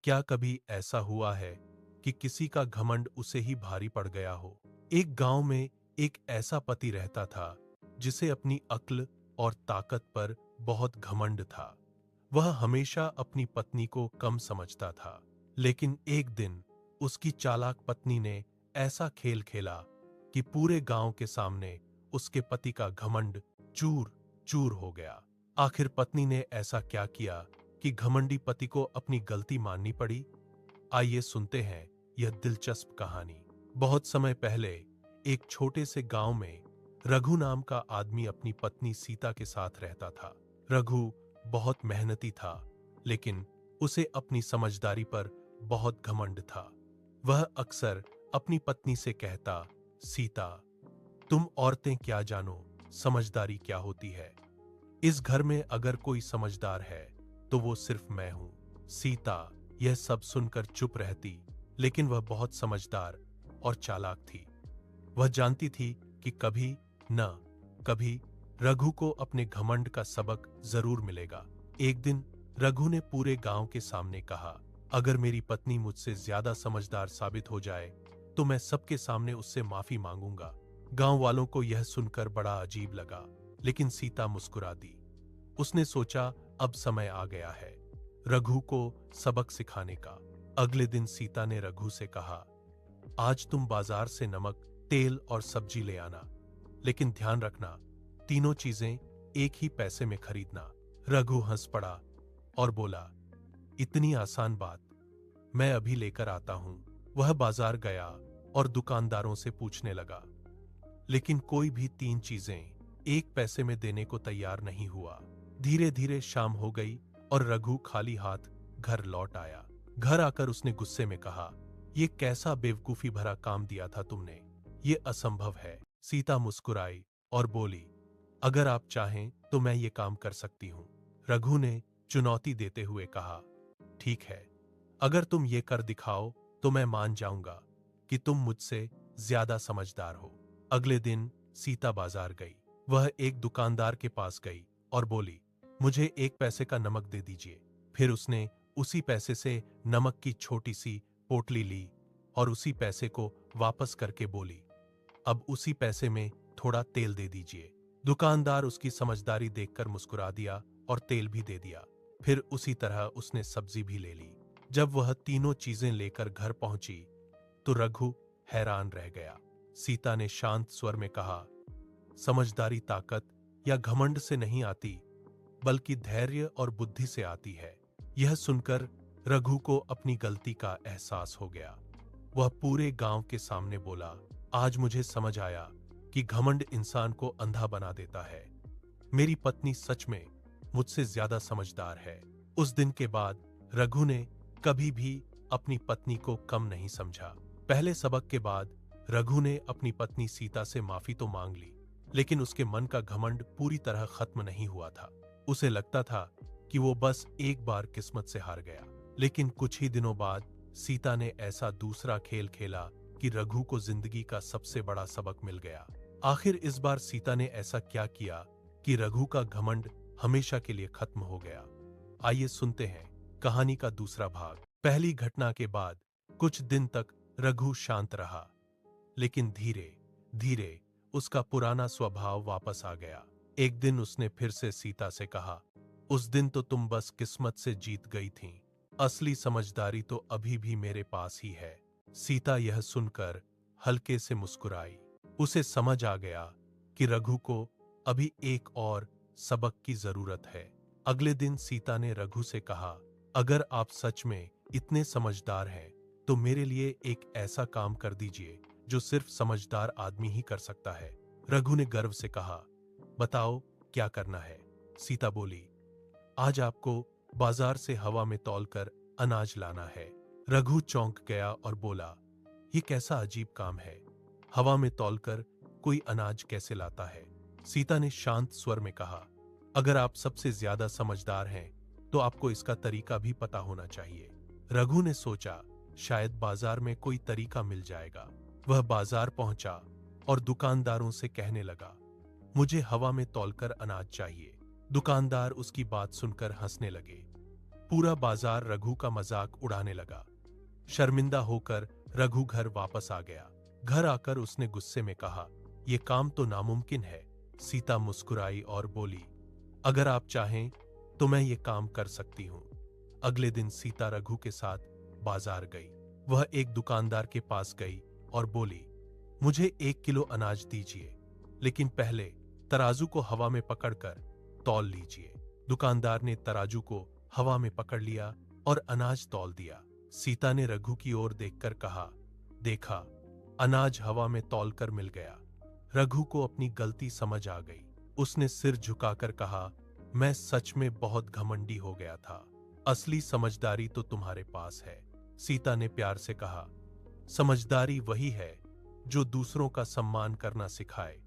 क्या कभी ऐसा हुआ है कि किसी का घमंड उसे ही भारी पड़ गया हो? एक गांव में एक ऐसा पति रहता था जिसे अपनी अक्ल और ताकत पर बहुत घमंड था। वह हमेशा अपनी पत्नी को कम समझता था, लेकिन एक दिन उसकी चालाक पत्नी ने ऐसा खेल खेला कि पूरे गांव के सामने उसके पति का घमंड चूर चूर हो गया। आखिर पत्नी ने ऐसा क्या किया कि घमंडी पति को अपनी गलती माननी पड़ी? आइए सुनते हैं यह दिलचस्प कहानी। बहुत समय पहले एक छोटे से गांव में रघु नाम का आदमी अपनी पत्नी सीता के साथ रहता था। रघु बहुत मेहनती था, लेकिन उसे अपनी समझदारी पर बहुत घमंड था। वह अक्सर अपनी पत्नी से कहता, सीता, तुम औरतें क्या जानो समझदारी क्या होती है। इस घर में अगर कोई समझदार है तो वो सिर्फ मैं हूं। सीता यह सब सुनकर चुप रहती, लेकिन वह बहुत समझदार और चालाक थी। वह जानती थी कि कभी न कभी रघु को अपने घमंड का सबक जरूर मिलेगा। एक दिन रघु ने पूरे गांव के सामने कहा, अगर मेरी पत्नी मुझसे ज्यादा समझदार साबित हो जाए तो मैं सबके सामने उससे माफी मांगूंगा। गांव वालों को यह सुनकर बड़ा अजीब लगा, लेकिन सीता मुस्कुरा दी। उसने सोचा अब समय आ गया है रघु को सबक सिखाने का। अगले दिन सीता ने रघु से कहा, आज तुम बाजार से नमक, तेल और सब्जी ले आना, लेकिन ध्यान रखना तीनों चीजें एक ही पैसे में खरीदना। रघु हंस पड़ा और बोला, इतनी आसान बात, मैं अभी लेकर आता हूं। वह बाजार गया और दुकानदारों से पूछने लगा, लेकिन कोई भी तीन चीजें एक पैसे में देने को तैयार नहीं हुआ। धीरे धीरे शाम हो गई और रघु खाली हाथ घर लौट आया। घर आकर उसने गुस्से में कहा, ये कैसा बेवकूफी भरा काम दिया था तुमने, ये असंभव है। सीता मुस्कुराई और बोली, अगर आप चाहें तो मैं ये काम कर सकती हूं। रघु ने चुनौती देते हुए कहा, ठीक है, अगर तुम ये कर दिखाओ तो मैं मान जाऊंगा कि तुम मुझसे ज्यादा समझदार हो। अगले दिन सीता बाजार गई। वह एक दुकानदार के पास गई और बोली, मुझे एक पैसे का नमक दे दीजिए। फिर उसने उसी पैसे से नमक की छोटी सी पोटली ली और उसी पैसे को वापस करके बोली, अब उसी पैसे में थोड़ा तेल दे दीजिए। दुकानदार उसकी समझदारी देखकर मुस्कुरा दिया और तेल भी दे दिया। फिर उसी तरह उसने सब्जी भी ले ली। जब वह तीनों चीजें लेकर घर पहुंची तो रघु हैरान रह गया। सीता ने शांत स्वर में कहा, समझदारी ताकत या घमंड से नहीं आती, बल्कि धैर्य और बुद्धि से आती है। यह सुनकर रघु को अपनी गलती का एहसास हो गया। वह पूरे गांव के सामने बोला, आज मुझे समझ आया कि घमंड इंसान को अंधा बना देता है। मेरी पत्नी सच में मुझसे ज्यादा समझदार है। उस दिन के बाद रघु ने कभी भी अपनी पत्नी को कम नहीं समझा। पहले सबक के बाद रघु ने अपनी पत्नी सीता से माफी तो मांग ली, लेकिन उसके मन का घमंड पूरी तरह खत्म नहीं हुआ था। उसे लगता था कि वो बस एक बार किस्मत से हार गया। लेकिन कुछ ही दिनों बाद सीता ने ऐसा दूसरा खेल खेला कि रघु को जिंदगी का सबसे बड़ा सबक मिल गया। आखिर इस बार सीता ने ऐसा क्या किया कि रघु का घमंड हमेशा के लिए खत्म हो गया? आइए सुनते हैं कहानी का दूसरा भाग। पहली घटना के बाद कुछ दिन तक रघु शांत रहा, लेकिन धीरे धीरे उसका पुराना स्वभाव वापस आ गया। एक दिन उसने फिर से सीता से कहा, उस दिन तो तुम बस किस्मत से जीत गई थीं, असली समझदारी तो अभी भी मेरे पास ही है। सीता यह सुनकर हल्के से मुस्कुराई। उसे समझ आ गया कि रघु को अभी एक और सबक की जरूरत है। अगले दिन सीता ने रघु से कहा, अगर आप सच में इतने समझदार हैं तो मेरे लिए एक ऐसा काम कर दीजिए जो सिर्फ समझदार आदमी ही कर सकता है। रघु ने गर्व से कहा, बताओ क्या करना है। सीता बोली, आज आपको बाजार से हवा में तौलकर अनाज लाना है। रघु चौंक गया और बोला, ये कैसा अजीब काम है, हवा में तौलकर कोई अनाज कैसे लाता है? सीता ने शांत स्वर में कहा, अगर आप सबसे ज्यादा समझदार हैं तो आपको इसका तरीका भी पता होना चाहिए। रघु ने सोचा, शायद बाजार में कोई तरीका मिल जाएगा। वह बाजार पहुंचा और दुकानदारों से कहने लगा, मुझे हवा में तौलकर अनाज चाहिए। दुकानदार उसकी बात सुनकर हंसने लगे। पूरा बाजार रघु का मजाक उड़ाने लगा। शर्मिंदा होकर रघु घर वापस आ गया। घर आकर उसने गुस्से में कहा, यह काम तो नामुमकिन है। सीता मुस्कुराई और बोली, अगर आप चाहें तो मैं ये काम कर सकती हूं। अगले दिन सीता रघु के साथ बाजार गई। वह एक दुकानदार के पास गई और बोली, मुझे 1 किलो अनाज दीजिए, लेकिन पहले तराजू को हवा में पकड़कर तौल लीजिए। दुकानदार ने तराजू को हवा में पकड़ लिया और अनाज तौल दिया। सीता ने रघु की ओर देखकर कहा, देखा, अनाज हवा में तौलकर मिल गया। रघु को अपनी गलती समझ आ गई। उसने सिर झुकाकर कहा, मैं सच में बहुत घमंडी हो गया था। असली समझदारी तो तुम्हारे पास है। सीता ने प्यार से कहा, समझदारी वही है जो दूसरों का सम्मान करना सिखाए।